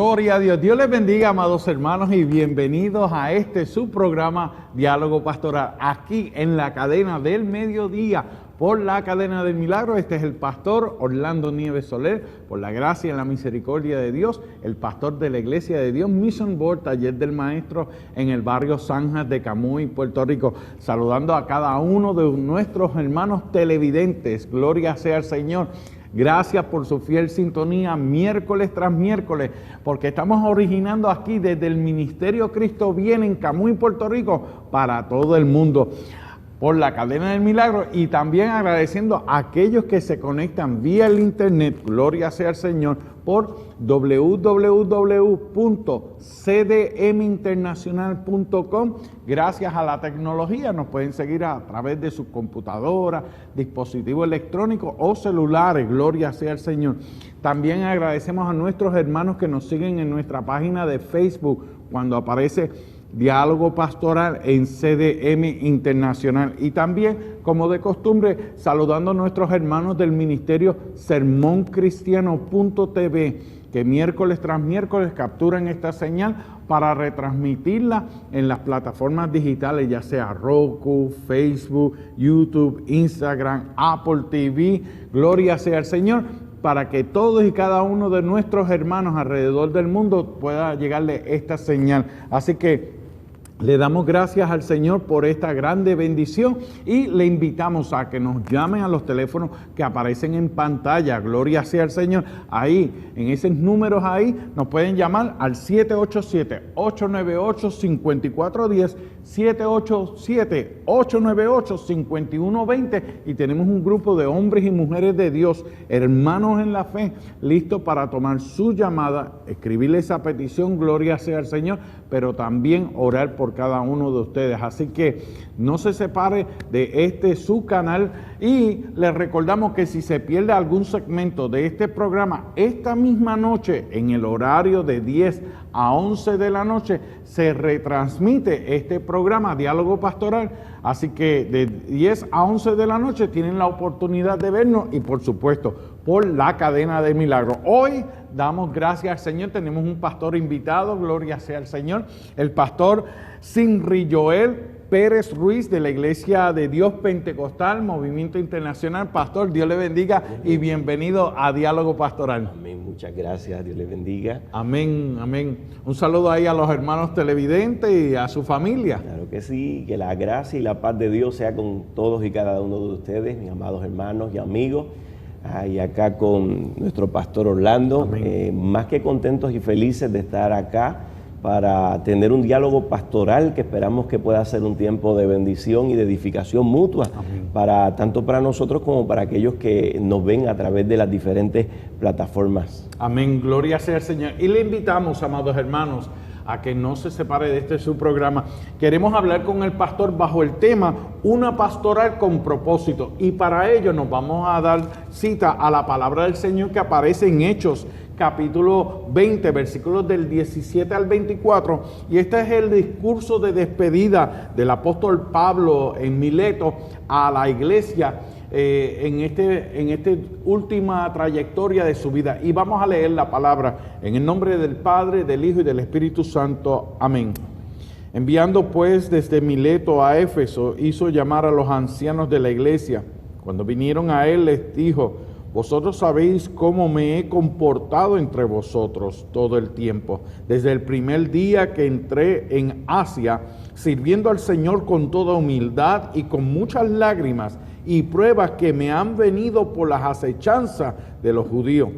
Gloria a Dios. Dios les bendiga, amados hermanos, y bienvenidos a su programa Diálogo Pastoral, aquí en la cadena del mediodía, por la cadena del milagro. Este es el pastor Orlando Nieves Soler, por la gracia y la misericordia de Dios, el pastor de la Iglesia de Dios Mission Board, Taller del Maestro, en el barrio Zanjas de Camuy, Puerto Rico, saludando a cada uno de nuestros hermanos televidentes. Gloria sea al Señor. Gracias por su fiel sintonía miércoles tras miércoles, porque estamos originando aquí desde el Ministerio Cristo Viene en Camuy, Puerto Rico, para todo el mundo, por la cadena del milagro, y también agradeciendo a aquellos que se conectan vía el internet, gloria sea al Señor, por www.cdminternacional.com. Gracias a la tecnología nos pueden seguir a través de su computadora, dispositivo electrónico o celulares, gloria sea al Señor. También agradecemos a nuestros hermanos que nos siguen en nuestra página de Facebook, cuando aparece Diálogo Pastoral en CDM Internacional, y también, como de costumbre, saludando a nuestros hermanos del ministerio sermoncristiano.tv, que miércoles tras miércoles capturan esta señal para retransmitirla en las plataformas digitales, ya sea Roku, Facebook, YouTube, Instagram, Apple TV, gloria sea al Señor, para que todos y cada uno de nuestros hermanos alrededor del mundo pueda llegarle esta señal. Así que le damos gracias al Señor por esta grande bendición y le invitamos a que nos llamen a los teléfonos que aparecen en pantalla. Gloria sea al Señor. Ahí, en esos números ahí, nos pueden llamar al 787-898-5410, 787-898-5120, y tenemos un grupo de hombres y mujeres de Dios, hermanos en la fe, listos para tomar su llamada, escribirle esa petición, gloria sea al Señor, pero también orar por cada uno de ustedes. Así que no se separe de su canal, y les recordamos que si se pierde algún segmento de este programa, esta misma noche, en el horario de 10 a 11 de la noche, se retransmite este programa Diálogo Pastoral. Así que de 10 a 11 de la noche tienen la oportunidad de vernos, y por supuesto por la cadena de milagros. Hoy damos gracias al Señor, tenemos un pastor invitado, gloria sea al Señor, el pastor Sinri Joel Pérez Ruiz, de la Iglesia de Dios Pentecostal, Movimiento Internacional. Pastor, Dios le bendiga y bienvenido a Diálogo Pastoral. Amén, muchas gracias, Dios le bendiga. Amén, amén. Un saludo ahí a los hermanos televidentes y a su familia. Claro que sí, que la gracia y la paz de Dios sea con todos y cada uno de ustedes, mis amados hermanos y amigos. Y acá con nuestro pastor Orlando, más que contentos y felices de estar acá para tener un diálogo pastoral que esperamos que pueda ser un tiempo de bendición y de edificación mutua, para tanto para nosotros como para aquellos que nos ven a través de las diferentes plataformas. Amén, gloria sea al Señor. Y le invitamos, amados hermanos, a que no se separe de su programa. Queremos hablar con el pastor bajo el tema Una pastoral con propósito, y para ello nos vamos a dar cita a la palabra del Señor que aparece en Hechos capítulo 20, versículos del 17 al 24, y este es el discurso de despedida del apóstol Pablo en Mileto a la iglesia en esta última trayectoria de su vida. Y vamos a leer la palabra en el nombre del Padre, del Hijo y del Espíritu Santo. Amén. Enviando pues desde Mileto a Éfeso, hizo llamar a los ancianos de la iglesia. Cuando vinieron a él, les dijo: vosotros sabéis cómo me he comportado entre vosotros todo el tiempo, desde el primer día que entré en Asia, sirviendo al Señor con toda humildad y con muchas lágrimas y pruebas que me han venido por las acechanzas de los judíos.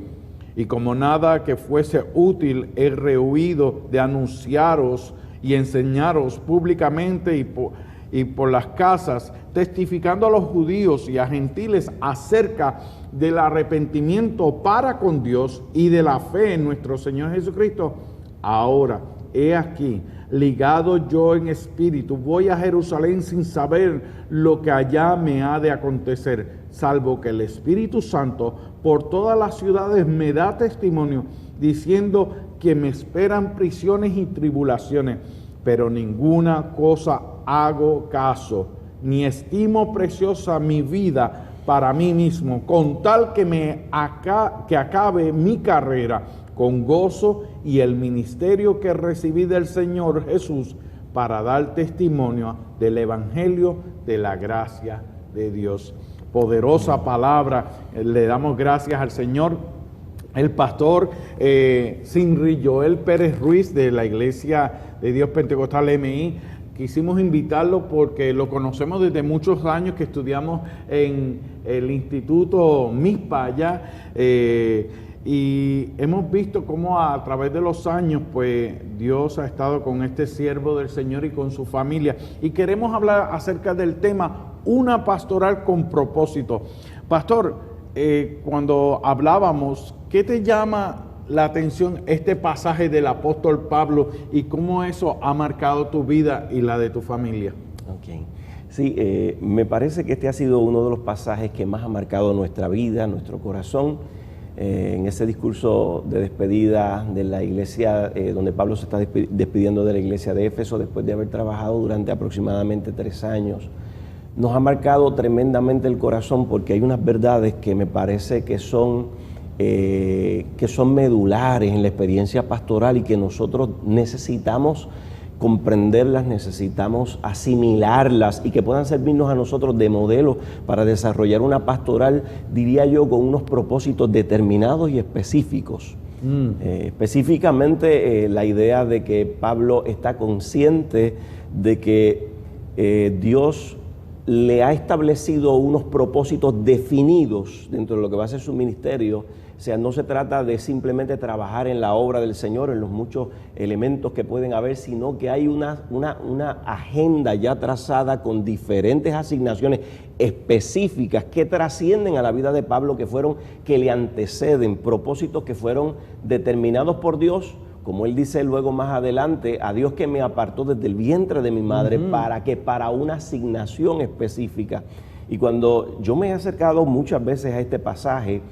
Y como nada que fuese útil, he rehuido de anunciaros y enseñaros públicamente y por las casas, testificando a los judíos y a gentiles acerca del arrepentimiento para con Dios y de la fe en nuestro Señor Jesucristo. Ahora, he aquí, ligado yo en espíritu, voy a Jerusalén sin saber lo que allá me ha de acontecer, salvo que el Espíritu Santo por todas las ciudades me da testimonio, diciendo que me esperan prisiones y tribulaciones, pero ninguna cosa hago caso, ni estimo preciosa mi vida para mí mismo, con tal que acabe mi carrera con gozo y el ministerio que recibí del Señor Jesús para dar testimonio del Evangelio de la gracia de Dios. Poderosa palabra, le damos gracias al Señor. El pastor Sinri Joel Pérez Ruiz de la Iglesia de Dios Pentecostal MI, quisimos invitarlo porque lo conocemos desde muchos años que estudiamos en el Instituto MISPA allá, y hemos visto cómo a través de los años pues Dios ha estado con este siervo del Señor y con su familia, y queremos hablar acerca del tema una pastoral con propósito. Pastor, cuando hablábamos, ¿qué te llama la atención este pasaje del apóstol Pablo y cómo eso ha marcado tu vida y la de tu familia? Okay. Sí, me parece que este ha sido uno de los pasajes que más ha marcado nuestra vida, nuestro corazón. En ese discurso de despedida de la iglesia, donde Pablo se está despidiendo de la iglesia de Éfeso después de haber trabajado durante aproximadamente 3 años, nos ha marcado tremendamente el corazón, porque hay unas verdades que me parece que son medulares en la experiencia pastoral y que nosotros necesitamos comprenderlas, necesitamos asimilarlas y que puedan servirnos a nosotros de modelo para desarrollar una pastoral, diría yo, con unos propósitos determinados y específicos. Específicamente la idea de que Pablo está consciente de que Dios le ha establecido unos propósitos definidos dentro de lo que va a ser su ministerio. O sea, no se trata de simplemente trabajar en la obra del Señor, en los muchos elementos que pueden haber, sino que hay una agenda ya trazada con diferentes asignaciones específicas que trascienden a la vida de Pablo, que le anteceden, propósitos que fueron determinados por Dios, como él dice luego más adelante, a Dios que me apartó desde el vientre de mi madre, para una asignación específica. Y cuando yo me he acercado muchas veces a este pasaje,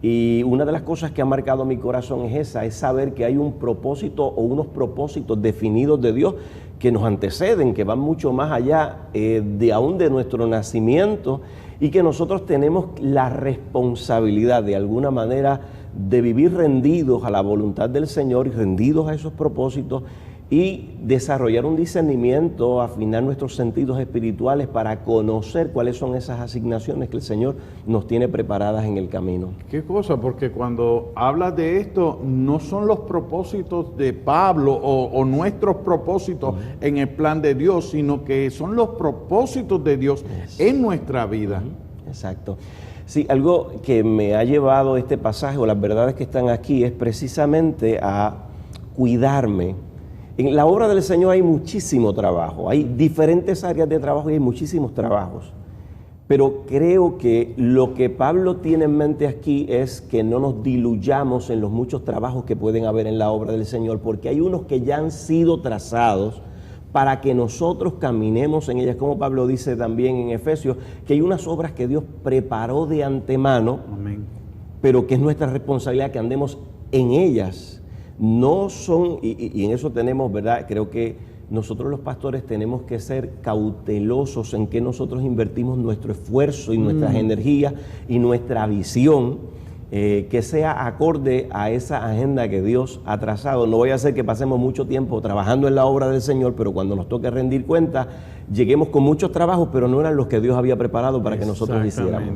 y una de las cosas que ha marcado mi corazón es saber que hay un propósito o unos propósitos definidos de Dios que nos anteceden, que van mucho más allá aún de nuestro nacimiento, y que nosotros tenemos la responsabilidad de alguna manera de vivir rendidos a la voluntad del Señor y rendidos a esos propósitos, y desarrollar un discernimiento, afinar nuestros sentidos espirituales para conocer cuáles son esas asignaciones que el Señor nos tiene preparadas en el camino. ¿Qué cosa? Porque cuando hablas de esto, no son los propósitos de Pablo o nuestros propósitos en el plan de Dios, sino que son los propósitos de Dios en nuestra vida. Exacto. Sí, algo que me ha llevado este pasaje o las verdades que están aquí es precisamente a cuidarme. En la obra del Señor hay muchísimo trabajo, hay diferentes áreas de trabajo y hay muchísimos trabajos. Pero creo que lo que Pablo tiene en mente aquí es que no nos diluyamos en los muchos trabajos que pueden haber en la obra del Señor, porque hay unos que ya han sido trazados para que nosotros caminemos en ellas, como Pablo dice también en Efesios, que hay unas obras que Dios preparó de antemano, pero que es nuestra responsabilidad que andemos en ellas. No son, y en eso tenemos, ¿verdad? Creo que nosotros los pastores tenemos que ser cautelosos en que nosotros invertimos nuestro esfuerzo y nuestras energías y nuestra visión, que sea acorde a esa agenda que Dios ha trazado. No voy a hacer que pasemos mucho tiempo trabajando en la obra del Señor, pero cuando nos toque rendir cuenta, lleguemos con muchos trabajos, pero no eran los que Dios había preparado para que nosotros hiciéramos.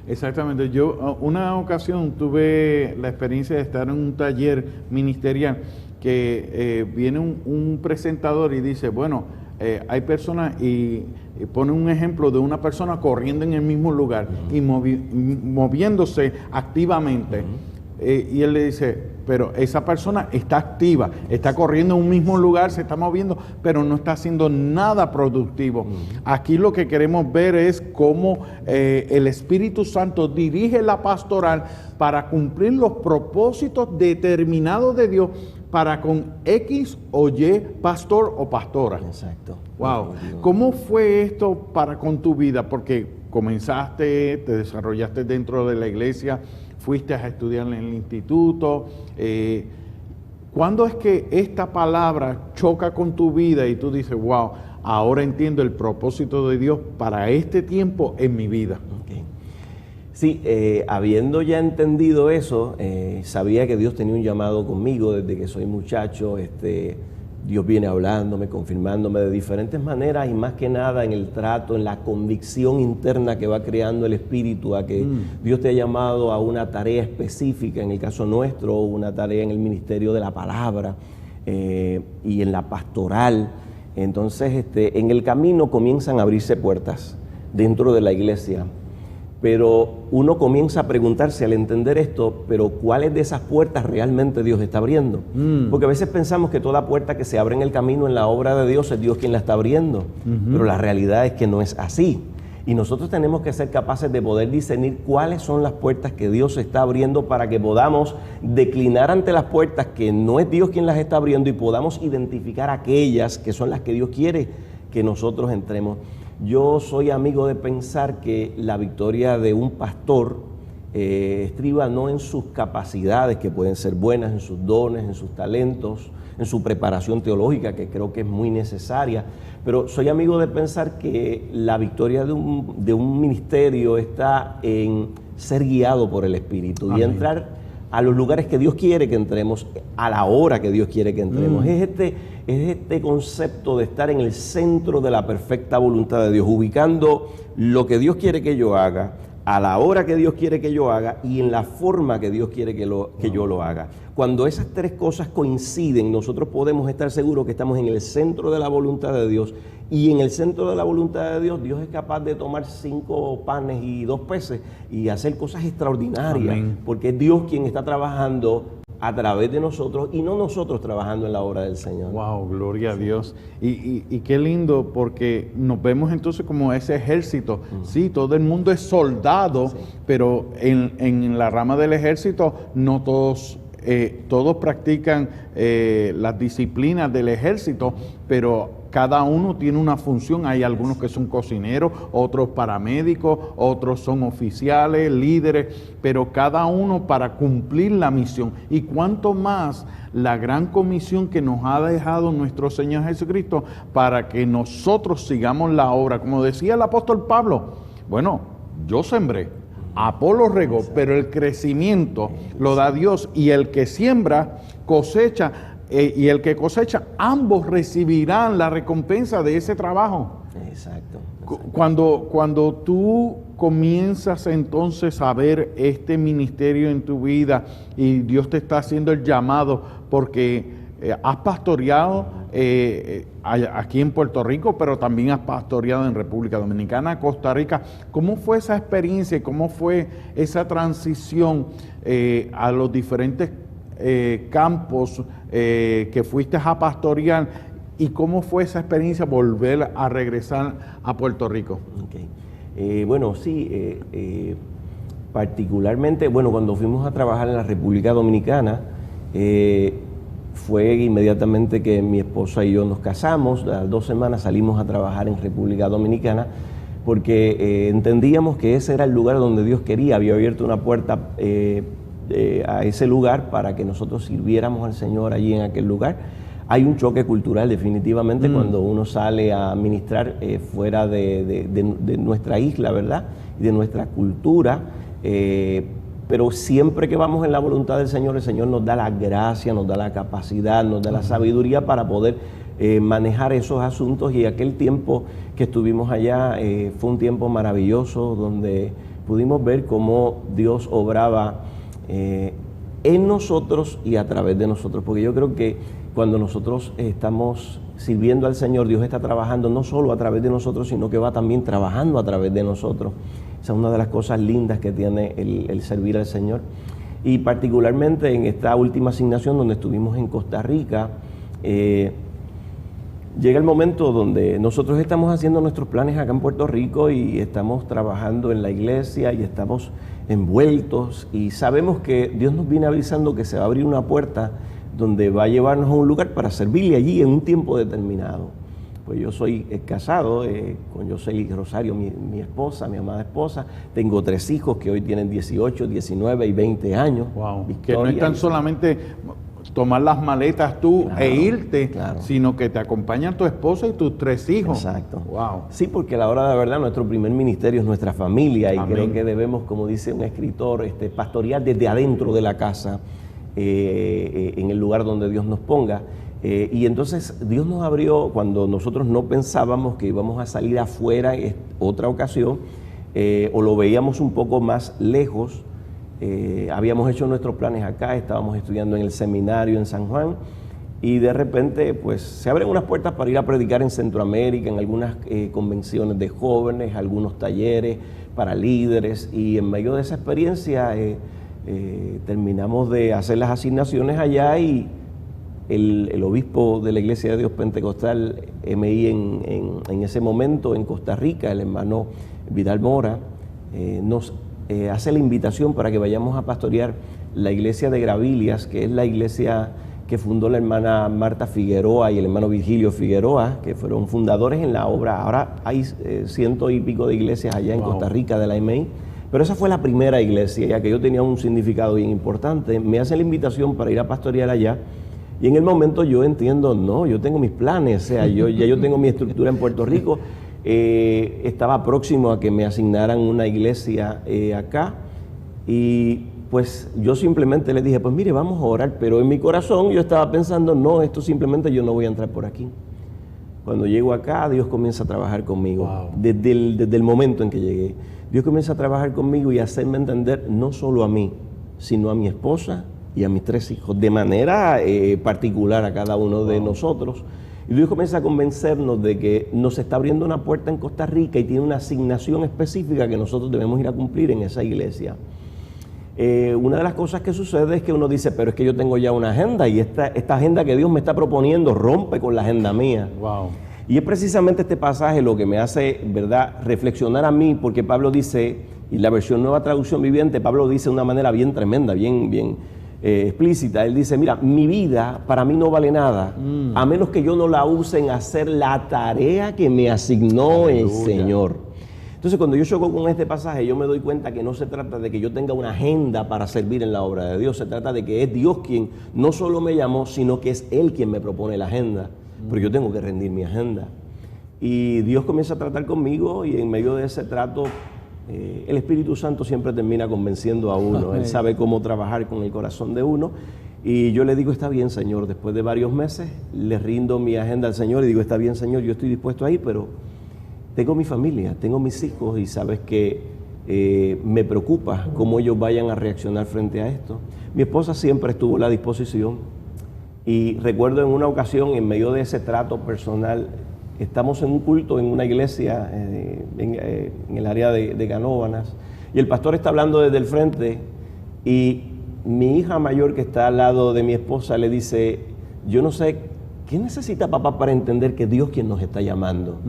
Exactamente. Yo una ocasión tuve la experiencia de estar en un taller ministerial que viene un presentador y dice, bueno, hay personas y pone un ejemplo de una persona corriendo en el mismo lugar y moviéndose activamente. Y él le dice, pero esa persona está activa, está corriendo en un mismo lugar, se está moviendo, pero no está haciendo nada productivo. Aquí lo que queremos ver es cómo el Espíritu Santo dirige la pastoral para cumplir los propósitos determinados de Dios para con X o Y pastor o pastora. Exacto. Wow. ¿Cómo fue esto para con tu vida? Porque comenzaste, te desarrollaste dentro de la iglesia, fuiste a estudiar en el instituto. ¿Cuándo es que esta palabra choca con tu vida y tú dices, wow, ahora entiendo el propósito de Dios para este tiempo en mi vida? Okay. Sí, habiendo ya entendido eso, sabía que Dios tenía un llamado conmigo desde que soy muchacho. Dios viene hablándome, confirmándome de diferentes maneras y más que nada en el trato, en la convicción interna que va creando el Espíritu a que Dios te ha llamado a una tarea específica, en el caso nuestro, una tarea en el ministerio de la palabra y en la pastoral. Entonces, en el camino comienzan a abrirse puertas dentro de la iglesia. Pero uno comienza a preguntarse al entender esto, pero ¿cuáles de esas puertas realmente Dios está abriendo? Porque a veces pensamos que toda puerta que se abre en el camino, en la obra de Dios, es Dios quien la está abriendo. Pero la realidad es que no es así. Y nosotros tenemos que ser capaces de poder discernir cuáles son las puertas que Dios está abriendo para que podamos declinar ante las puertas que no es Dios quien las está abriendo y podamos identificar aquellas que son las que Dios quiere que nosotros entremos. Yo soy amigo de pensar que la victoria de un pastor estriba no en sus capacidades, que pueden ser buenas, en sus dones, en sus talentos, en su preparación teológica, que creo que es muy necesaria, pero soy amigo de pensar que la victoria de un ministerio está en ser guiado por el Espíritu. Amén. Y entrar a los lugares que Dios quiere que entremos, a la hora que Dios quiere que entremos. Es este concepto de estar en el centro de la perfecta voluntad de Dios, ubicando lo que Dios quiere que yo haga, a la hora que Dios quiere que yo haga y en la forma que Dios quiere que yo lo haga. Cuando esas tres cosas coinciden, nosotros podemos estar seguros que estamos en el centro de la voluntad de Dios. Y en el centro de la voluntad de Dios, Dios es capaz de tomar 5 panes y 2 peces y hacer cosas extraordinarias. Amén. Porque es Dios quien está trabajando a través de nosotros y no nosotros trabajando en la obra del Señor. Wow, gloria a Dios. Y qué lindo, porque nos vemos entonces como ese ejército. Sí, todo el mundo es soldado, pero en la rama del ejército no todos practican las disciplinas del ejército, pero cada uno tiene una función. Hay algunos que son cocineros, otros paramédicos, otros son oficiales, líderes, pero cada uno para cumplir la misión. Y cuánto más la gran comisión que nos ha dejado nuestro Señor Jesucristo para que nosotros sigamos la obra. Como decía el apóstol Pablo, bueno, yo sembré, Apolo regó, pero el crecimiento lo da Dios, y el que siembra cosecha. Y el que cosecha, ambos recibirán la recompensa de ese trabajo. Exacto. Cuando tú comienzas entonces a ver este ministerio en tu vida y Dios te está haciendo el llamado, porque has pastoreado aquí en Puerto Rico, pero también has pastoreado en República Dominicana, Costa Rica. ¿Cómo fue esa experiencia y cómo fue esa transición a los diferentes campos que fuiste a pastorear, y cómo fue esa experiencia volver a regresar a Puerto Rico? Okay. Bueno, sí, particularmente, cuando fuimos a trabajar en la República Dominicana, fue inmediatamente que mi esposa y yo nos casamos. A las 2 semanas salimos a trabajar en República Dominicana, porque entendíamos que ese era el lugar donde Dios quería, había abierto una puerta a ese lugar para que nosotros sirviéramos al Señor allí en aquel lugar. Hay un choque cultural definitivamente cuando uno sale a ministrar fuera de nuestra isla, ¿verdad? Y de nuestra cultura, pero siempre que vamos en la voluntad del Señor, el Señor nos da la gracia, nos da la capacidad, nos da la sabiduría para poder manejar esos asuntos. Y aquel tiempo que estuvimos allá fue un tiempo maravilloso, donde pudimos ver cómo Dios obraba en nosotros y a través de nosotros, porque yo creo que cuando nosotros estamos sirviendo al Señor, Dios está trabajando no solo a través de nosotros, sino que va también trabajando a través de nosotros. Esa es una de las cosas lindas que tiene el servir al Señor. Y particularmente en esta última asignación donde estuvimos en Costa Rica, llega el momento donde nosotros estamos haciendo nuestros planes acá en Puerto Rico y estamos trabajando en la iglesia y estamos envueltos, y sabemos que Dios nos viene avisando que se va a abrir una puerta donde va a llevarnos a un lugar para servirle allí en un tiempo determinado. Pues yo soy casado con Yoseli Rosario, mi esposa, mi amada esposa. Tengo 3 hijos que hoy tienen 18, 19 y 20 años. Wow. Que no están solamente tomar las maletas tú Claro, e irte, claro. sino que te acompañan tu esposa y tus 3 hijos. Exacto. Wow. Sí, porque a la hora de la verdad nuestro primer ministerio es nuestra familia y Amén. creo que debemos, como dice un escritor, pastorear desde adentro de la casa, en el lugar donde Dios nos ponga. Y entonces Dios nos abrió cuando nosotros no pensábamos que íbamos a salir afuera en otra ocasión, o lo veíamos un poco más lejos. Habíamos hecho nuestros planes acá, estábamos estudiando en el seminario en San Juan y de repente pues se abren unas puertas para ir a predicar en Centroamérica, en algunas convenciones de jóvenes, algunos talleres para líderes, y en medio de esa experiencia terminamos de hacer las asignaciones allá y el obispo de la Iglesia de Dios Pentecostal MI en ese momento en Costa Rica, el hermano Vidal Mora, nos hace la invitación para que vayamos a pastorear la iglesia de Gravilias, que es la iglesia que fundó la hermana Marta Figueroa y el hermano Virgilio Figueroa, que fueron fundadores en la obra. Ahora hay 100 y pico de iglesias allá en Costa Rica de la MI, pero esa fue la primera iglesia, ya que yo tenía un significado bien importante. Me hacen la invitación para ir a pastorear allá. Y en el momento yo entiendo, no, yo tengo mis planes, o sea, yo tengo mi estructura en Puerto Rico, estaba próximo a que me asignaran una iglesia acá, y pues yo simplemente le dije, pues mire, vamos a orar, pero en mi corazón yo estaba pensando, no, esto simplemente yo no voy a entrar por aquí. Cuando llego acá, Dios comienza a trabajar conmigo, Wow. desde el momento en que llegué. Dios comienza a trabajar conmigo y a hacerme entender no solo a mí, sino a mi esposa y a mis 3 hijos, de manera particular a cada uno de nosotros. Y Dios comienza a convencernos de que nos está abriendo una puerta en Costa Rica y tiene una asignación específica que nosotros debemos ir a cumplir en esa iglesia. Una de las cosas que sucede es que uno dice, pero es que yo tengo ya una agenda y esta agenda que Dios me está proponiendo rompe con la agenda mía. Wow. Y es precisamente este pasaje lo que me hace, ¿verdad?, reflexionar a mí, porque Pablo dice, y la versión Nueva Traducción Viviente, Pablo dice de una manera bien tremenda, bien explícita. Él dice, mira, mi vida para mí no vale nada, a menos que yo no la use en hacer la tarea que me asignó el Señor. Entonces, cuando yo choco con este pasaje, yo me doy cuenta que no se trata de que yo tenga una agenda para servir en la obra de Dios, se trata de que es Dios quien no solo me llamó, sino que es Él quien me propone la agenda, pero yo tengo que rendir mi agenda. Y Dios comienza a tratar conmigo y en medio de ese trato, el Espíritu Santo siempre termina convenciendo a uno. Él sabe cómo trabajar con el corazón de uno. Y yo le digo, está bien, Señor. Después de varios meses, le rindo mi agenda al Señor y digo, está bien, Señor, yo estoy dispuesto a ir, pero tengo mi familia, tengo mis hijos y sabes que me preocupa cómo ellos vayan a reaccionar frente a esto. Mi esposa siempre estuvo a la disposición y recuerdo en una ocasión, en medio de ese trato personal, estamos en un culto en una iglesia en el área de Canóvanas y el pastor está hablando desde el frente y mi hija mayor que está al lado de mi esposa le dice, yo no sé, ¿qué necesita papá para entender que Dios quien nos está llamando?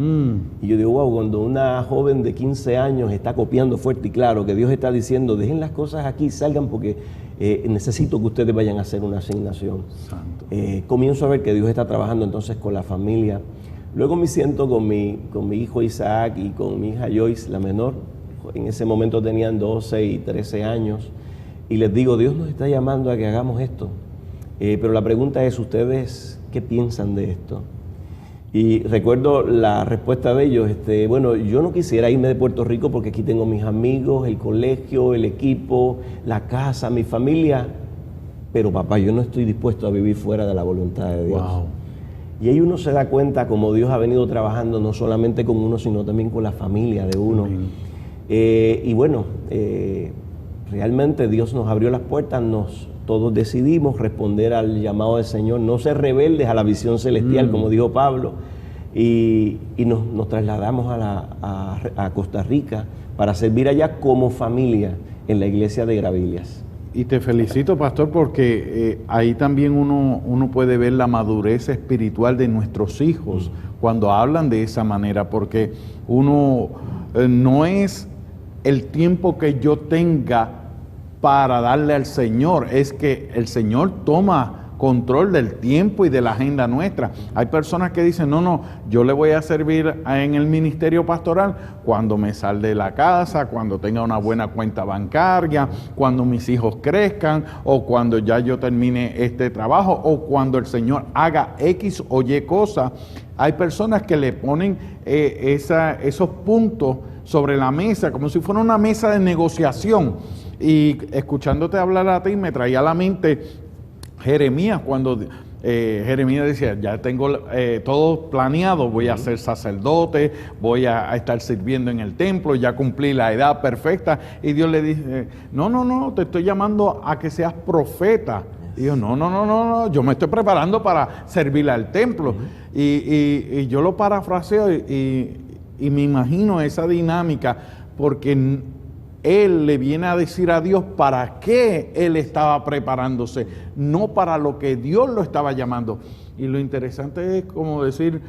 Y yo digo, wow, cuando una joven de 15 años está copiando fuerte y claro que Dios está diciendo, dejen las cosas aquí, salgan porque necesito que ustedes vayan a hacer una asignación. Comienzo a ver que Dios está trabajando entonces con la familia. Luego me siento con mi hijo Isaac y con mi hija Joyce, la menor. En ese momento tenían 12 y 13 años. Y les digo, Dios nos está llamando a que hagamos esto. Pero la pregunta es, ¿ustedes qué piensan de esto? Y recuerdo la respuesta de ellos, bueno, yo no quisiera irme de Puerto Rico porque aquí tengo mis amigos, el colegio, el equipo, la casa, mi familia. Pero papá, yo no estoy dispuesto a vivir fuera de la voluntad de Dios. Wow. Y ahí uno se da cuenta cómo Dios ha venido trabajando no solamente con uno, sino también con la familia de uno. Y bueno, realmente Dios nos abrió las puertas, todos decidimos responder al llamado del Señor, no ser rebeldes a la visión celestial, como dijo Pablo, y nos trasladamos a Costa Rica para servir allá como familia en la iglesia de Gravilias. Y te felicito, pastor, porque ahí también uno puede ver la madurez espiritual de nuestros hijos cuando hablan de esa manera, porque uno no es el tiempo que yo tenga para darle al Señor, es que el Señor toma control del tiempo y de la agenda nuestra. Hay personas que dicen, no, yo le voy a servir en el ministerio pastoral cuando me salga de la casa, cuando tenga una buena cuenta bancaria, cuando mis hijos crezcan, o cuando ya yo termine este trabajo, o cuando el Señor haga X o Y cosa. Hay personas que le ponen esos puntos sobre la mesa, como si fuera una mesa de negociación. Y escuchándote hablar a ti, me traía a la mente Jeremías, cuando Jeremías decía, ya tengo todo planeado, voy a ser sacerdote, voy a estar sirviendo en el templo, ya cumplí la edad perfecta. Y Dios le dice, no, te estoy llamando a que seas profeta. Y yo, no, yo me estoy preparando para servirle al templo. Y yo lo parafraseo y me imagino esa dinámica, porque él le viene a decir a Dios para qué él estaba preparándose, no para lo que Dios lo estaba llamando. Y lo interesante es como decir,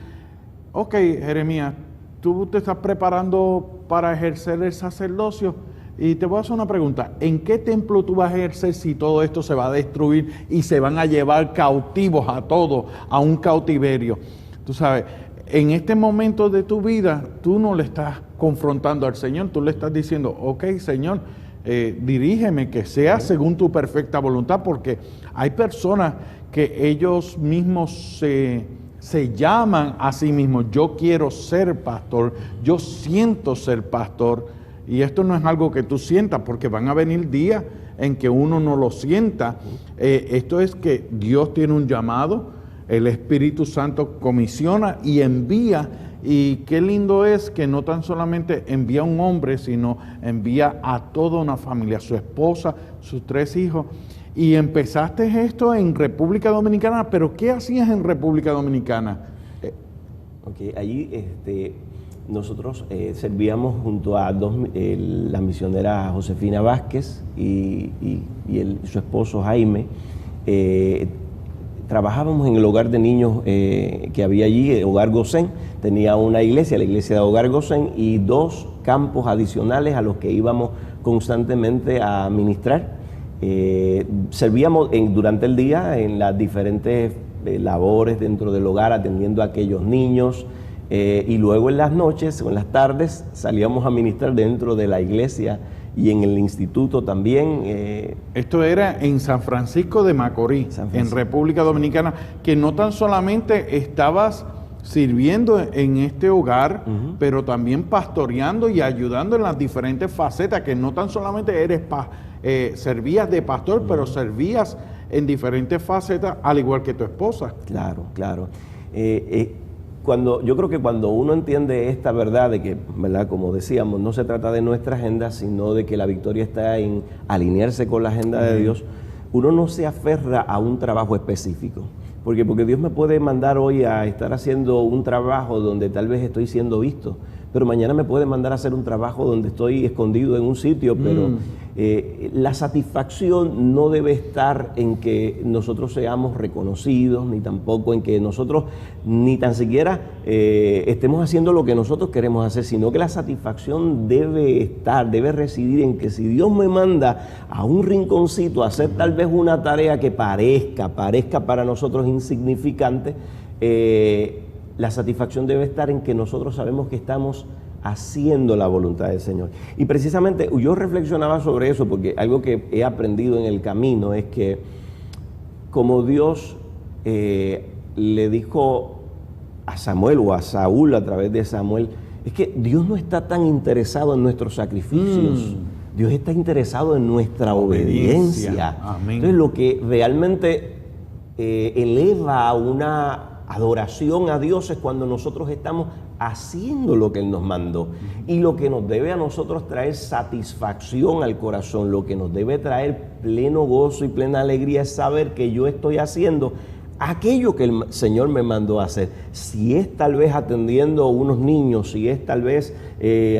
ok, Jeremías, tú te estás preparando para ejercer el sacerdocio, y te voy a hacer una pregunta, ¿en qué templo tú vas a ejercer si todo esto se va a destruir y se van a llevar cautivos a todos a un cautiverio? Tú sabes, en este momento de tu vida, tú no le estás confrontando al Señor, tú le estás diciendo, ok, Señor, dirígeme, que sea según tu perfecta voluntad, porque hay personas que ellos mismos se llaman a sí mismos, yo quiero ser pastor, yo siento ser pastor, y esto no es algo que tú sientas, porque van a venir días en que uno no lo sienta. Esto es que Dios tiene un llamado, el Espíritu Santo comisiona y envía, y qué lindo es que no tan solamente envía a un hombre, sino envía a toda una familia, su esposa, sus 3 hijos. Y empezaste esto en República Dominicana, pero ¿qué hacías en República Dominicana? Ok, allí nosotros servíamos junto a la misionera Josefina Vázquez y su esposo Jaime. Trabajábamos en el hogar de niños que había allí, el Hogar Gosén. Tenía una iglesia, la iglesia de Hogar Gosén, y 2 campos adicionales a los que íbamos constantemente a ministrar. Servíamos durante el día en las diferentes labores dentro del hogar, atendiendo a aquellos niños, y luego en las noches o en las tardes salíamos a ministrar dentro de la iglesia y en el instituto también. Esto era en San Francisco de Macorís, en República Dominicana, que no tan solamente estabas sirviendo en este hogar, pero también pastoreando y ayudando en las diferentes facetas, que no tan solamente servías de pastor, pero servías en diferentes facetas, al igual que tu esposa. Claro. Yo creo que cuando uno entiende esta verdad de que, ¿verdad?, como decíamos, no se trata de nuestra agenda, sino de que la victoria está en alinearse con la agenda de Dios, uno no se aferra a un trabajo específico. Porque Dios me puede mandar hoy a estar haciendo un trabajo donde tal vez estoy siendo visto, pero mañana me puede mandar a hacer un trabajo donde estoy escondido en un sitio, pero la satisfacción no debe estar en que nosotros seamos reconocidos, ni tampoco en que nosotros ni tan siquiera estemos haciendo lo que nosotros queremos hacer, sino que la satisfacción debe residir en que si Dios me manda a un rinconcito a hacer tal vez una tarea que parezca para nosotros insignificante, la satisfacción debe estar en que nosotros sabemos que estamos haciendo la voluntad del Señor. Y precisamente yo reflexionaba sobre eso, porque algo que he aprendido en el camino es que como Dios le dijo a Samuel o a Saúl a través de Samuel, es que Dios no está tan interesado en nuestros sacrificios, Dios está interesado en nuestra obediencia. Amén. Entonces lo que realmente eleva a una adoración a Dios es cuando nosotros estamos haciendo lo que Él nos mandó. Y lo que nos debe a nosotros traer satisfacción al corazón, lo que nos debe traer pleno gozo y plena alegría es saber que yo estoy haciendo aquello que el Señor me mandó a hacer. Si es tal vez atendiendo a unos niños, si es tal vez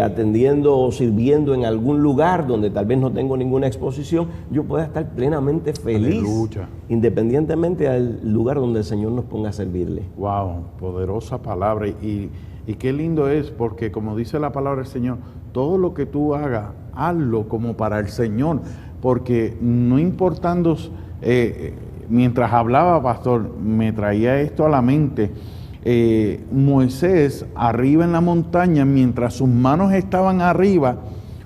atendiendo o sirviendo en algún lugar donde tal vez no tengo ninguna exposición, yo pueda estar plenamente feliz. Aleluya. Independientemente del lugar donde el Señor nos ponga a servirle. Wow, poderosa palabra. Y qué lindo es, porque como dice la palabra del Señor, todo lo que tú hagas, hazlo como para el Señor, porque no importando mientras hablaba, pastor, me traía esto a la mente. Moisés arriba en la montaña, mientras sus manos estaban arriba,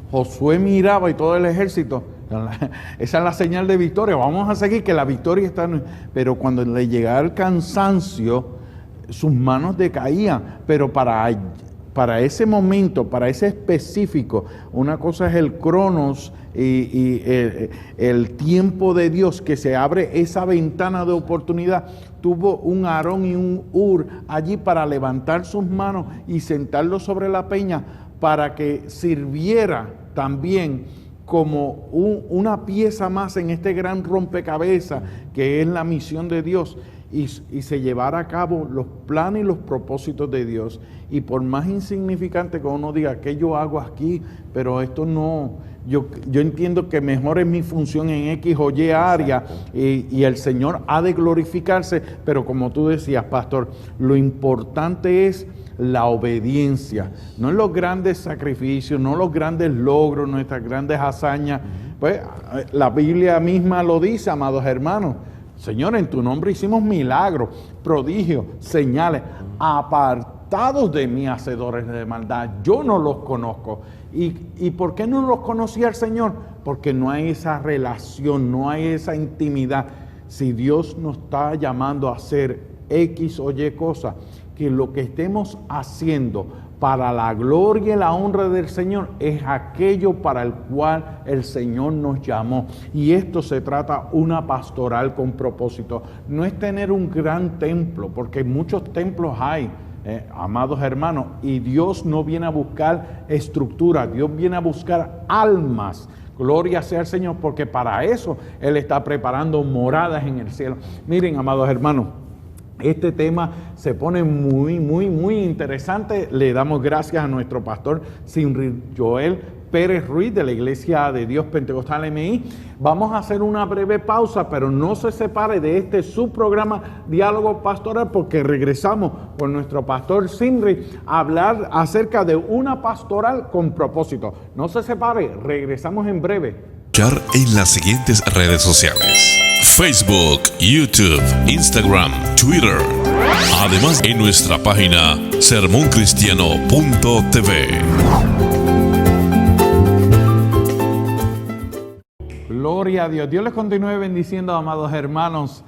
Josué miraba y todo el ejército. Esa es la señal de victoria. Vamos a seguir, que la victoria está. Pero cuando le llegaba el cansancio, sus manos decaían. Pero para ese momento, para ese específico, una cosa es el cronos y el tiempo de Dios, que se abre esa ventana de oportunidad. Tuvo un Aarón y un Hur allí para levantar sus manos y sentarlos sobre la peña, para que sirviera también como una pieza más en este gran rompecabezas que es la misión de Dios, y se llevara a cabo los planes y los propósitos de Dios. Y por más insignificante que uno diga, ¿qué yo hago aquí? Pero esto no, yo entiendo que mejor es mi función en X o Y área, y el Señor ha de glorificarse, pero como tú decías, pastor, lo importante es la obediencia, no en los grandes sacrificios, no los grandes logros, nuestras grandes hazañas. Pues la Biblia misma lo dice, amados hermanos. Señor, en tu nombre hicimos milagros, prodigios, señales. Apartados de mí, hacedores de maldad, yo no los conozco. ¿Y por qué no los conocía el Señor? Porque no hay esa relación, no hay esa intimidad. Si Dios nos está llamando a hacer X o Y cosa, que lo que estemos haciendo para la gloria y la honra del Señor es aquello para el cual el Señor nos llamó. Y esto se trata una pastoral con propósito. No es tener un gran templo, porque muchos templos hay, amados hermanos, y Dios no viene a buscar estructura, Dios viene a buscar almas. Gloria sea al Señor, porque para eso Él está preparando moradas en el cielo. Miren, amados hermanos, este tema se pone muy, muy, muy interesante. Le damos gracias a nuestro pastor Sinri Joel Pérez Ruiz, de la Iglesia de Dios Pentecostal MI. Vamos a hacer una breve pausa, pero no se separe de este su programa Diálogo Pastoral, porque regresamos con nuestro pastor Sinri a hablar acerca de una pastoral con propósito. No se separe, regresamos en breve. En las siguientes redes sociales: Facebook, YouTube, Instagram, Twitter. Además, en nuestra página sermoncristiano.tv. Gloria a Dios. Dios les continúe bendiciendo, amados hermanos.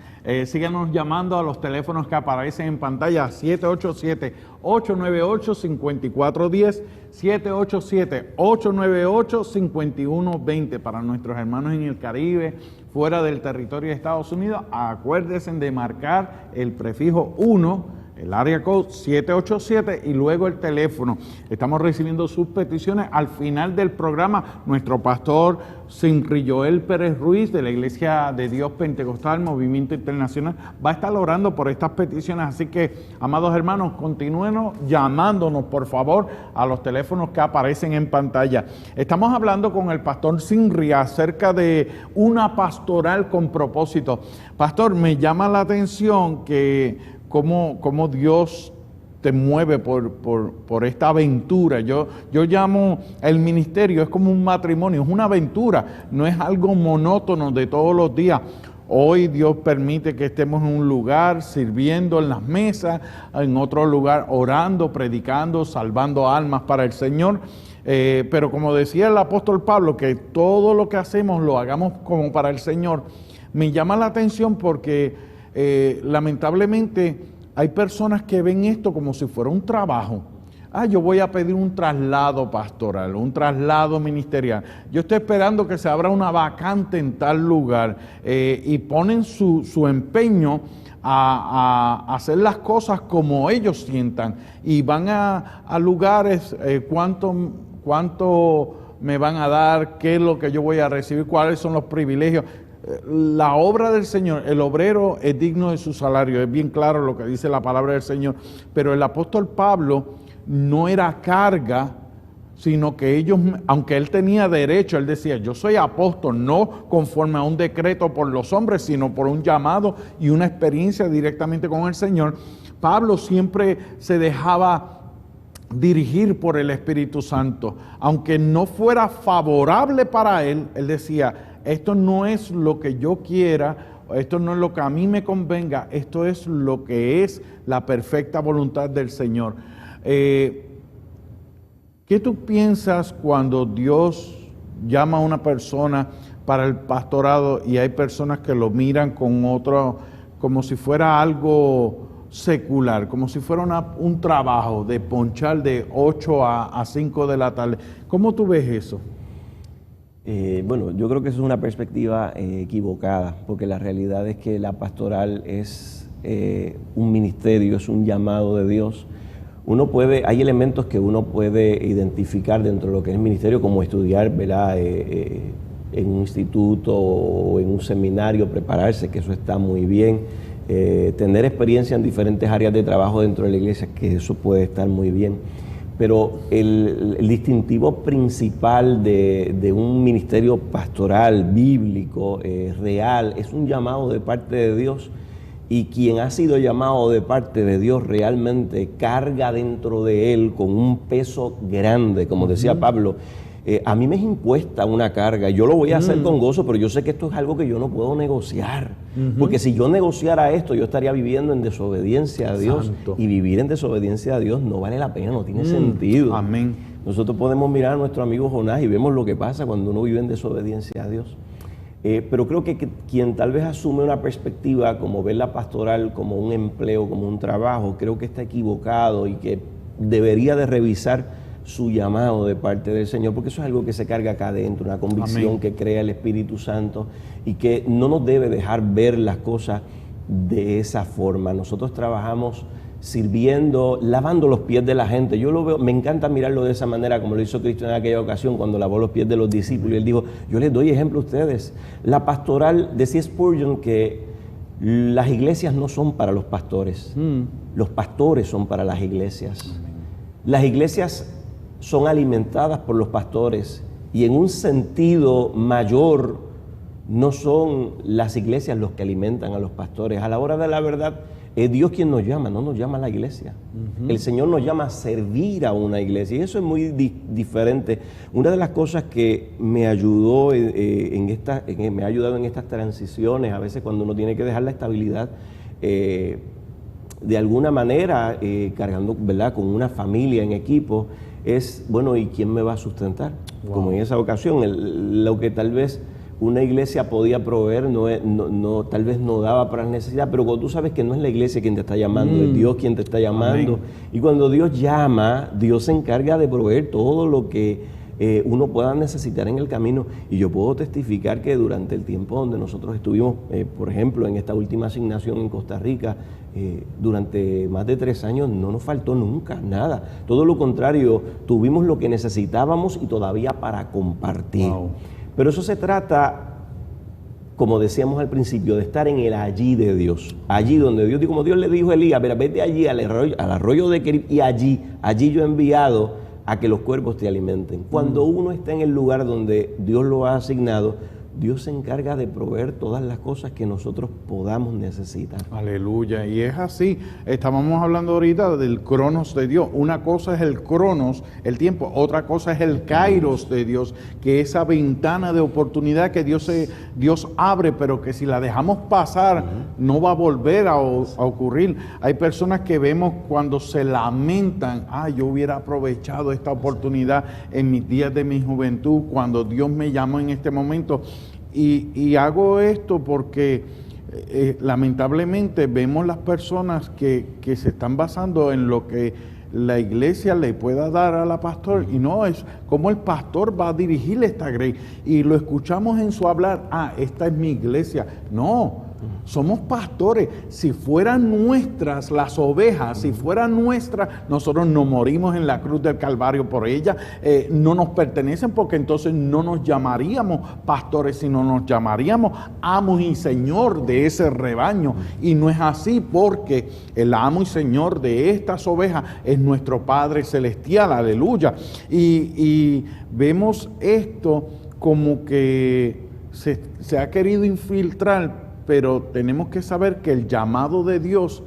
Síganos llamando a los teléfonos que aparecen en pantalla: 787-898-5410, 787-898-5120. Para nuestros hermanos en el Caribe, fuera del territorio de Estados Unidos, acuérdense de marcar el prefijo 1, el área code 787 y luego el teléfono. Estamos recibiendo sus peticiones. Al final del programa, nuestro pastor Sinri Joel Pérez Ruiz, de la Iglesia de Dios Pentecostal Movimiento Internacional, va a estar orando por estas peticiones. Así que, amados hermanos, continúenos llamándonos, por favor, a los teléfonos que aparecen en pantalla. Estamos hablando con el pastor Sinri acerca de una pastoral con propósito. Pastor, me llama la atención que cómo Dios te mueve por esta aventura. Yo llamo el ministerio, es como un matrimonio, es una aventura, no es algo monótono de todos los días. Hoy Dios permite que estemos en un lugar sirviendo en las mesas, en otro lugar orando, predicando, salvando almas para el Señor. Pero como decía el apóstol Pablo, que todo lo que hacemos lo hagamos como para el Señor. Me llama la atención porque lamentablemente hay personas que ven esto como si fuera un trabajo. Yo voy a pedir un traslado pastoral, un traslado ministerial. Yo estoy esperando que se abra una vacante en tal lugar, y ponen su empeño a hacer las cosas como ellos sientan, y van a lugares, cuánto me van a dar, qué es lo que yo voy a recibir, cuáles son los privilegios. La obra del Señor, el obrero es digno de su salario, es bien claro lo que dice la palabra del Señor, pero el apóstol Pablo no era carga, sino que ellos, aunque él tenía derecho, él decía, yo soy apóstol, no conforme a un decreto por los hombres, sino por un llamado y una experiencia directamente con el Señor. Pablo siempre se dejaba dirigir por el Espíritu Santo, aunque no fuera favorable para él. Él decía, esto no es lo que yo quiera esto no es lo que a mí me convenga, esto es lo que es la perfecta voluntad del Señor. ¿Qué tú piensas cuando Dios llama a una persona para el pastorado y hay personas que lo miran con otro, como si fuera algo secular, como si fuera un trabajo de ponchar de 8 a 5 de la tarde? ¿Cómo tú ves eso? Bueno, yo creo que eso es una perspectiva equivocada, porque la realidad es que la pastoral es un ministerio, es un llamado de Dios. Hay elementos que uno puede identificar dentro de lo que es el ministerio, como estudiar, ¿verdad? En un instituto o en un seminario, prepararse, que eso está muy bien. Tener experiencia en diferentes áreas de trabajo dentro de la iglesia, que eso puede estar muy bien. Pero el distintivo principal de un ministerio pastoral, bíblico, real, es un llamado de parte de Dios. Y quien ha sido llamado de parte de Dios realmente carga dentro de él con un peso grande, como decía Pablo. A mí me es impuesta una carga, yo lo voy a hacer con gozo, pero yo sé que esto es algo que yo no puedo negociar. Porque si yo negociara esto, yo estaría viviendo en desobediencia a Dios. Santo. Y vivir en desobediencia a Dios no vale la pena, no tiene sentido. Amén. Nosotros podemos mirar a nuestro amigo Jonás y vemos lo que pasa cuando uno vive en desobediencia a Dios. Pero creo que quien tal vez asume una perspectiva como ver la pastoral como un empleo, como un trabajo, creo que está equivocado y que debería de revisar su llamado de parte del Señor, porque eso es algo que se carga acá adentro, una convicción Amén. que crea el Espíritu Santo y que no nos debe dejar ver las cosas de esa forma. Nosotros trabajamos sirviendo, lavando los pies de la gente. Yo lo veo, me encanta mirarlo de esa manera, como lo hizo Cristo en aquella ocasión cuando lavó los pies de los discípulos. Y él dijo, yo les doy ejemplo a ustedes. La pastoral, decía Spurgeon que las iglesias no son para los pastores, los pastores son para las iglesias. Las iglesias son alimentadas por los pastores y en un sentido mayor no son las iglesias los que alimentan a los pastores. A la hora de la verdad, es Dios quien nos llama, no nos llama a la iglesia. El Señor nos llama a servir a una iglesia y eso es muy diferente. Una de las cosas que me ayudó me ha ayudado en estas transiciones, a veces cuando uno tiene que dejar la estabilidad, de alguna manera, cargando, ¿verdad?, con una familia en equipo, es, bueno, ¿y quién me va a sustentar? Wow. Como en esa ocasión, lo que tal vez una iglesia podía proveer, tal vez no daba para necesidad, pero cuando tú sabes que no es la iglesia quien te está llamando, es Dios quien te está llamando. Amén. Y cuando Dios llama, Dios se encarga de proveer todo lo que uno pueda necesitar en el camino. Y yo puedo testificar que durante el tiempo donde nosotros estuvimos, por ejemplo, en esta última asignación en Costa Rica, durante más de 3 años no nos faltó nunca nada. Todo lo contrario, tuvimos lo que necesitábamos y todavía para compartir. Wow. Pero eso se trata, como decíamos al principio, de estar en el allí de Dios. Allí donde Dios, como Dios le dijo a Elías, mira, vete allí al arroyo de Querib y allí yo he enviado a que los cuervos te alimenten. Cuando uno está en el lugar donde Dios lo ha asignado, Dios se encarga de proveer todas las cosas que nosotros podamos necesitar. Aleluya, y es así. Estábamos hablando ahorita del cronos de Dios. Una cosa es el cronos, el tiempo, otra cosa es el kairos de Dios, que es esa ventana de oportunidad que Dios abre, pero que si la dejamos pasar, no va a volver a ocurrir. Hay personas que vemos cuando se lamentan, yo hubiera aprovechado esta oportunidad en mis días de mi juventud, cuando Dios me llamó en este momento. Y hago esto porque lamentablemente vemos las personas que se están basando en lo que la iglesia le pueda dar a la pastor, y no es como el pastor va a dirigir esta grey, y lo escuchamos en su hablar, esta es mi iglesia. No, somos pastores. Si fueran nuestras las ovejas, si fueran nuestras, nosotros no morimos en la cruz del Calvario por ellas, no nos pertenecen, porque entonces no nos llamaríamos pastores, sino nos llamaríamos amos y señor de ese rebaño. Y no es así, porque el amo y señor de estas ovejas es nuestro Padre Celestial, aleluya. Y vemos esto como que se ha querido infiltrar, pero tenemos que saber que el llamado de Dios,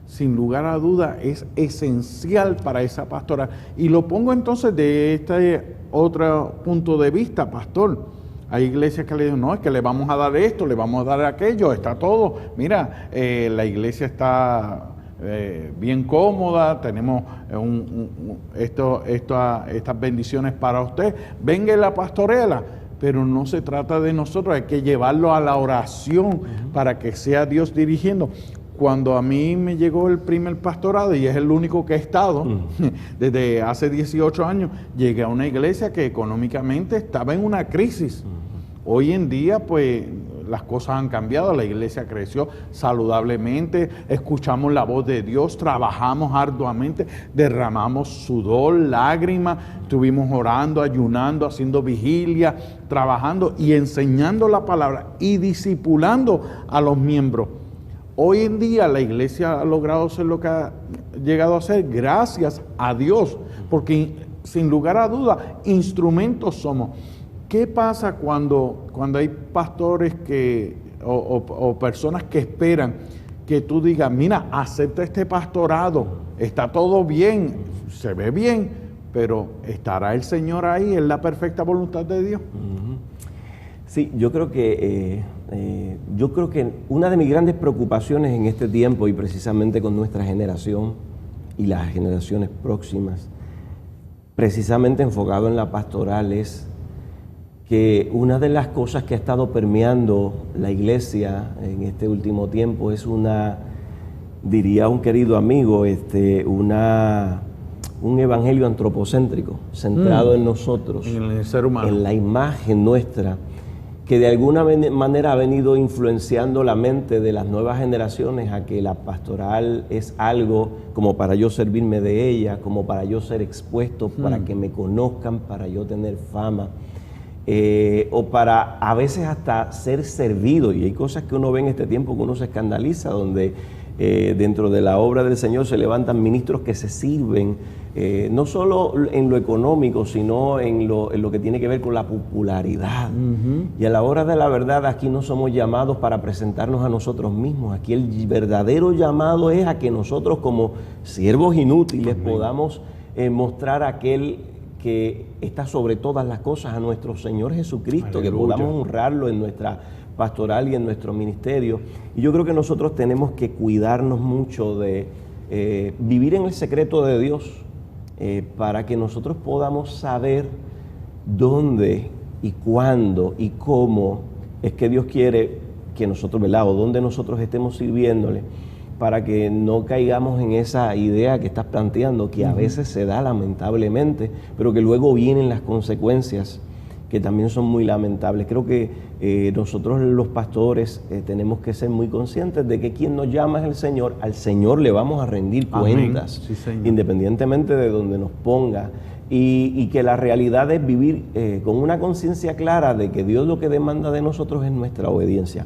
sin lugar a duda, es esencial para esa pastora. Y lo pongo entonces de este otro punto de vista, pastor. Hay iglesias que le dicen, no, es que le vamos a dar esto, le vamos a dar aquello, está todo. Mira, la iglesia está bien cómoda, tenemos estas bendiciones para usted. Venga la pastorela, pero no se trata de nosotros, hay que llevarlo a la oración para que sea Dios dirigiendo. Cuando a mí me llegó el primer pastorado, y es el único que he estado, desde hace 18 años, llegué a una iglesia que económicamente estaba en una crisis. Hoy en día, pues, las cosas han cambiado, la iglesia creció saludablemente, escuchamos la voz de Dios, trabajamos arduamente, derramamos sudor, lágrimas, estuvimos orando, ayunando, haciendo vigilia, trabajando y enseñando la palabra y discipulando a los miembros. Hoy en día la iglesia ha logrado ser lo que ha llegado a ser gracias a Dios, porque sin lugar a duda, instrumentos somos. ¿Qué pasa cuando hay pastores o personas que esperan que tú digas, mira, acepta este pastorado, está todo bien, se ve bien, pero ¿estará el Señor ahí? ¿Es la perfecta voluntad de Dios? Sí, yo creo que una de mis grandes preocupaciones en este tiempo, y precisamente con nuestra generación y las generaciones próximas, precisamente enfocado en la pastoral, es que una de las cosas que ha estado permeando la iglesia en este último tiempo es diría un querido amigo, un evangelio antropocéntrico, centrado en nosotros, en el ser humano, en la imagen nuestra, que de alguna manera ha venido influenciando la mente de las nuevas generaciones a que la pastoral es algo como para yo servirme de ella, como para yo ser expuesto, para que me conozcan, para yo tener fama, o para a veces hasta ser servido. Y hay cosas que uno ve en este tiempo que uno se escandaliza, donde dentro de la obra del Señor se levantan ministros que se sirven, no solo en lo económico, sino en lo que tiene que ver con la popularidad. Y a la hora de la verdad, aquí no somos llamados para presentarnos a nosotros mismos. Aquí el verdadero llamado es a que nosotros, como siervos inútiles, podamos mostrar a aquel que está sobre todas las cosas, a nuestro Señor Jesucristo. Aleluya. Que podamos honrarlo en nuestra pastoral y en nuestro ministerio. Y yo creo que nosotros tenemos que cuidarnos mucho de vivir en el secreto de Dios, para que nosotros podamos saber dónde y cuándo y cómo es que Dios quiere que nosotros, ¿verdad?, o dónde nosotros estemos sirviéndole, para que no caigamos en esa idea que estás planteando, que a veces se da lamentablemente, pero que luego vienen las consecuencias, que también son muy lamentables. Creo que nosotros los pastores tenemos que ser muy conscientes de que quien nos llama es el Señor, al Señor le vamos a rendir cuentas, sí, independientemente de donde nos ponga, y que la realidad es vivir con una conciencia clara de que Dios lo que demanda de nosotros es nuestra obediencia.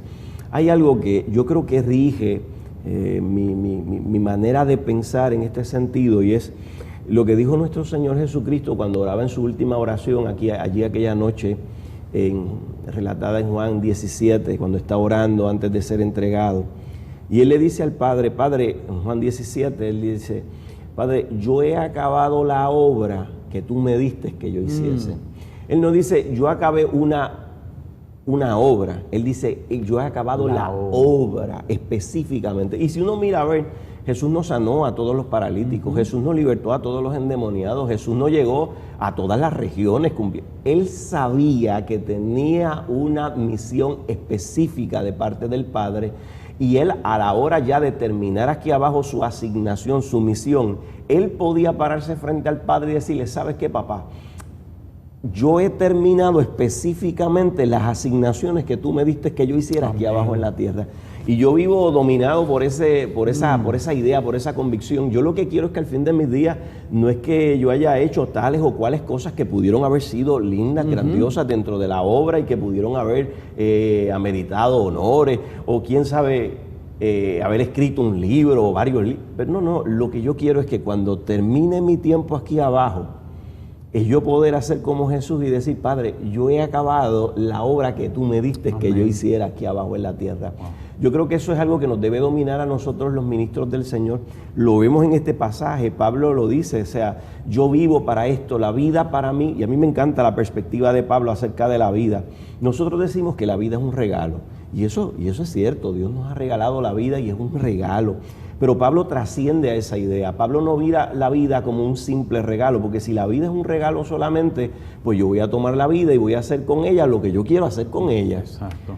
Hay algo que yo creo que rige mi manera de pensar en este sentido, y es lo que dijo nuestro Señor Jesucristo cuando oraba en su última oración allí aquella noche, relatada en Juan 17, cuando está orando antes de ser entregado. Y él le dice al Padre, en Juan 17, él dice, Padre, yo he acabado la obra que tú me diste que yo hiciese. Él no dice, yo acabé una obra. Él dice, yo he acabado la obra específicamente. Y si uno mira a ver, Jesús no sanó a todos los paralíticos, Jesús no libertó a todos los endemoniados, Jesús no llegó a todas las regiones. Él sabía que tenía una misión específica de parte del Padre, y él, a la hora ya de terminar aquí abajo su asignación, su misión, él podía pararse frente al Padre y decirle, ¿sabes qué, papá? Yo he terminado específicamente las asignaciones que tú me diste que yo hiciera aquí abajo en la tierra. Y yo vivo dominado por esa idea, por esa convicción. Yo lo que quiero es que al fin de mis días no es que yo haya hecho tales o cuales cosas que pudieron haber sido lindas, grandiosas dentro de la obra, y que pudieron haber ameritado honores, o quién sabe, haber escrito un libro o varios libros. Pero no, lo que yo quiero es que cuando termine mi tiempo aquí abajo, es yo poder hacer como Jesús y decir, Padre, yo he acabado la obra que tú me diste que yo hiciera aquí abajo en la tierra. Wow. Yo creo que eso es algo que nos debe dominar a nosotros los ministros del Señor. Lo vemos en este pasaje, Pablo lo dice, o sea, yo vivo para esto, la vida para mí, y a mí me encanta la perspectiva de Pablo acerca de la vida. Nosotros decimos que la vida es un regalo, y eso es cierto, Dios nos ha regalado la vida y es un regalo. Pero Pablo trasciende a esa idea. Pablo no mira la vida como un simple regalo, porque si la vida es un regalo solamente, pues yo voy a tomar la vida y voy a hacer con ella lo que yo quiero hacer con ella. Exacto.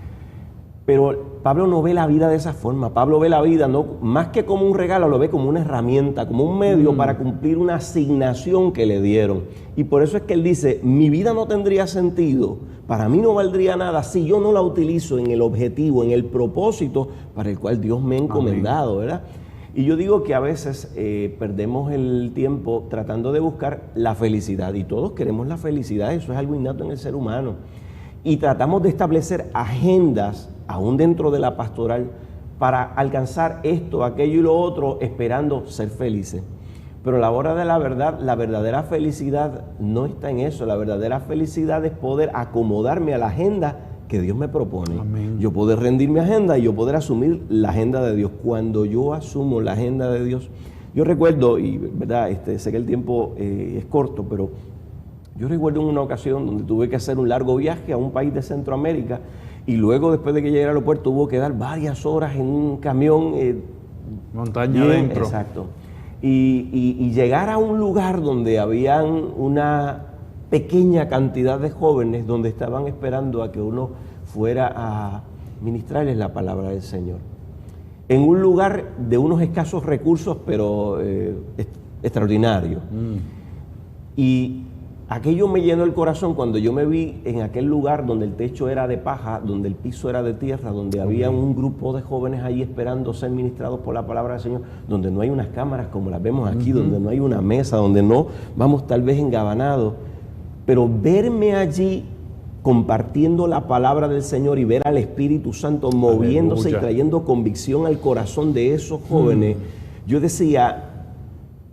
Pero Pablo no ve la vida de esa forma. Pablo ve la vida no más que como un regalo, lo ve como una herramienta, como un medio para cumplir una asignación que le dieron. Y por eso es que él dice, mi vida no tendría sentido, para mí no valdría nada si yo no la utilizo en el objetivo, en el propósito para el cual Dios me ha encomendado, ¿verdad? Y yo digo que a veces perdemos el tiempo tratando de buscar la felicidad, y todos queremos la felicidad, eso es algo innato en el ser humano. Y tratamos de establecer agendas, aún dentro de la pastoral, para alcanzar esto, aquello y lo otro, esperando ser felices. Pero a la hora de la verdad, la verdadera felicidad no está en eso. La verdadera felicidad es poder acomodarme a la agenda que Dios me propone. Amén. Yo poder rendir mi agenda y yo poder asumir la agenda de Dios. Cuando yo asumo la agenda de Dios, yo recuerdo, y verdad, sé que el tiempo es corto, pero yo recuerdo en una ocasión donde tuve que hacer un largo viaje a un país de Centroamérica, y luego, después de que llegué al aeropuerto, hubo que dar varias horas en un camión. Montaña adentro. Exacto. Y llegar a un lugar donde habían una pequeña cantidad de jóvenes donde estaban esperando a que uno fuera a ministrarles la palabra del Señor. En un lugar de unos escasos recursos, pero extraordinarios. Y aquello me llenó el corazón cuando yo me vi en aquel lugar donde el techo era de paja, donde el piso era de tierra, donde había un grupo de jóvenes allí esperando ser ministrados por la palabra del Señor, donde no hay unas cámaras como las vemos aquí, donde no hay una mesa, donde no vamos tal vez engabanados. Pero verme allí compartiendo la palabra del Señor y ver al Espíritu Santo moviéndose y trayendo convicción al corazón de esos jóvenes, yo decía,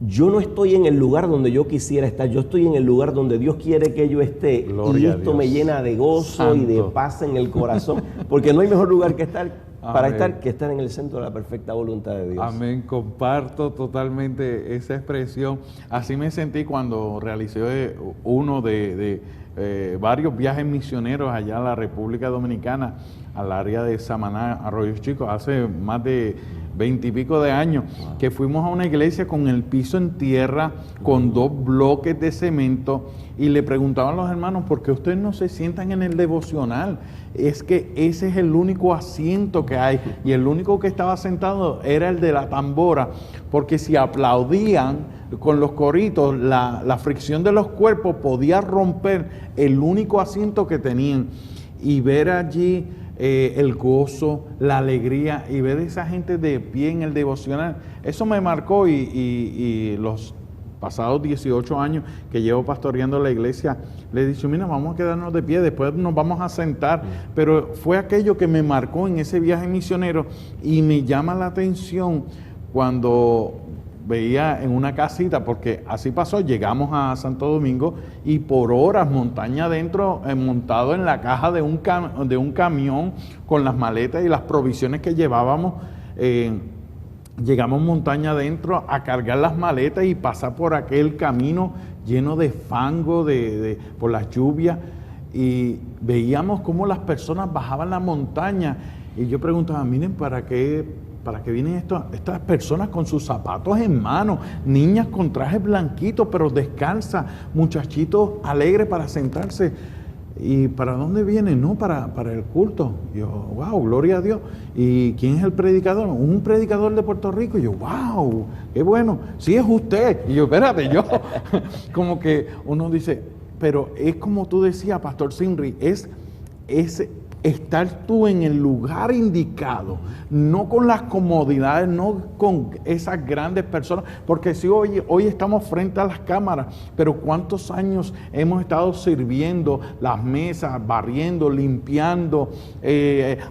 yo no estoy en el lugar donde yo quisiera estar, yo estoy en el lugar donde Dios quiere que yo esté. Gloria y esto me llena de gozo y de paz en el corazón, porque no hay mejor lugar que estar para estar que estar en el centro de la perfecta voluntad de Dios. Amén, comparto totalmente esa expresión. Así me sentí cuando realicé uno de varios viajes misioneros allá a la República Dominicana, al área de Samaná, Arroyos Chicos, hace más de 20 y pico de años, que fuimos a una iglesia con el piso en tierra, con 2 bloques de cemento, y le preguntaban a los hermanos, ¿por qué ustedes no se sientan en el devocional? Es que ese es el único asiento que hay, y el único que estaba sentado era el de la tambora, porque si aplaudían con los coritos, la fricción de los cuerpos podía romper el único asiento que tenían. Y ver allí el gozo, la alegría, y ver a esa gente de pie en el devocional, eso me marcó, y los pasados 18 años que llevo pastoreando la iglesia, le he dicho, mira, vamos a quedarnos de pie, después nos vamos a sentar, pero fue aquello que me marcó en ese viaje misionero, y me llama la atención cuando veía en una casita, porque así pasó, llegamos a Santo Domingo y por horas montaña adentro, montado en la caja de un camión con las maletas y las provisiones que llevábamos, llegamos montaña adentro a cargar las maletas y pasar por aquel camino lleno de fango por las lluvias, y veíamos cómo las personas bajaban la montaña, y yo preguntaba, miren, ¿para qué vienen estas personas con sus zapatos en mano? Niñas con trajes blanquitos pero descalzas, muchachitos alegres para sentarse. ¿Y para dónde vienen? No, para el culto. Y yo, wow, gloria a Dios. ¿Y quién es el predicador? Un predicador de Puerto Rico. Y yo, wow, qué bueno. Sí, es usted. Y yo, espérate, yo. Como que uno dice, pero es como tú decías, Pastor Sinri, es estar tú en el lugar indicado, no con las comodidades, no con esas grandes personas, porque si hoy estamos frente a las cámaras, pero ¿cuántos años hemos estado sirviendo las mesas, barriendo, limpiando,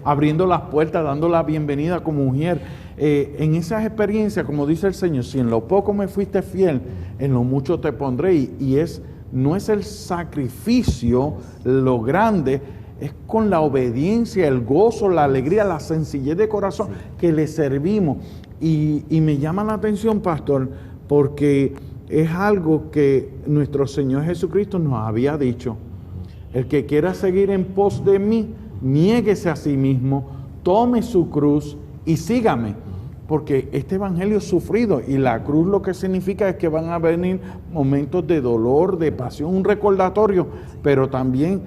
abriendo las puertas, dando la bienvenida como mujer? En esas experiencias, como dice el Señor, si en lo poco me fuiste fiel, en lo mucho te pondré, y es no es el sacrificio lo grande, es con la obediencia, el gozo, la alegría, la sencillez de corazón que le servimos. Y me llama la atención, pastor, porque es algo que nuestro Señor Jesucristo nos había dicho. El que quiera seguir en pos de mí, niéguese a sí mismo, tome su cruz y sígame. Porque este evangelio es sufrido y la cruz lo que significa es que van a venir momentos de dolor, de pasión, un recordatorio, pero también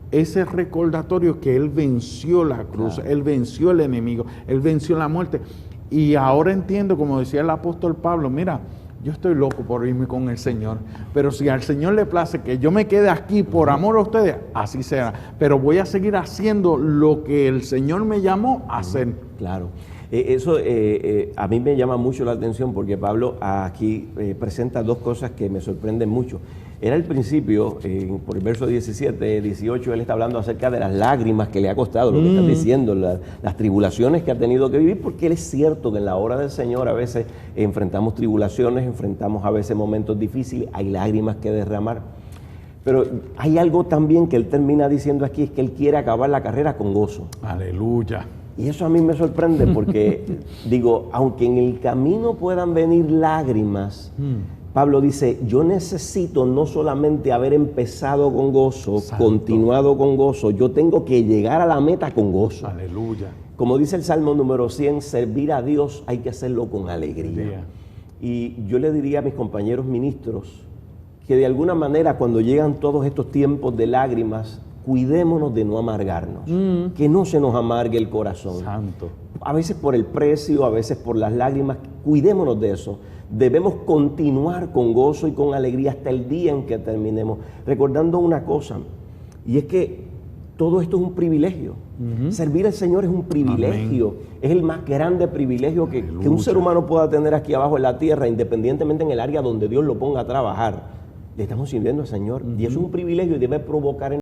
ese recordatorio que Él venció la cruz, claro. Él venció el enemigo, Él venció la muerte. Y ahora entiendo, como decía el apóstol Pablo, mira, yo estoy loco por irme con el Señor, pero si al Señor le place que yo me quede aquí por amor a ustedes, así será. Pero voy a seguir haciendo lo que el Señor me llamó a hacer. Claro. Eso a mí me llama mucho la atención porque Pablo aquí presenta dos cosas que me sorprenden mucho. Era al principio, por el verso 17, 18, él está hablando acerca de las lágrimas que le ha costado, lo que está diciendo, las tribulaciones que ha tenido que vivir, porque es cierto que en la hora del Señor a veces enfrentamos tribulaciones, enfrentamos a veces momentos difíciles, hay lágrimas que derramar. Pero hay algo también que él termina diciendo aquí, es que él quiere acabar la carrera con gozo. Aleluya. Y eso a mí me sorprende porque, digo, aunque en el camino puedan venir lágrimas, Pablo dice, yo necesito no solamente haber empezado con gozo, Santo. Continuado con gozo, yo tengo que llegar a la meta con gozo. Aleluya. Como dice el Salmo número 100, servir a Dios hay que hacerlo con alegría. Y yo le diría a mis compañeros ministros que de alguna manera cuando llegan todos estos tiempos de lágrimas, cuidémonos de no amargarnos, que no se nos amargue el corazón. Santo. A veces por el precio, a veces por las lágrimas, cuidémonos de eso. Debemos continuar con gozo y con alegría hasta el día en que terminemos. Recordando una cosa, y es que todo esto es un privilegio. Servir al Señor es un privilegio. Amén. Es el más grande privilegio que un ser humano pueda tener aquí abajo en la tierra, independientemente en el área donde Dios lo ponga a trabajar. Le estamos sirviendo al Señor y eso es un privilegio y debe provocar en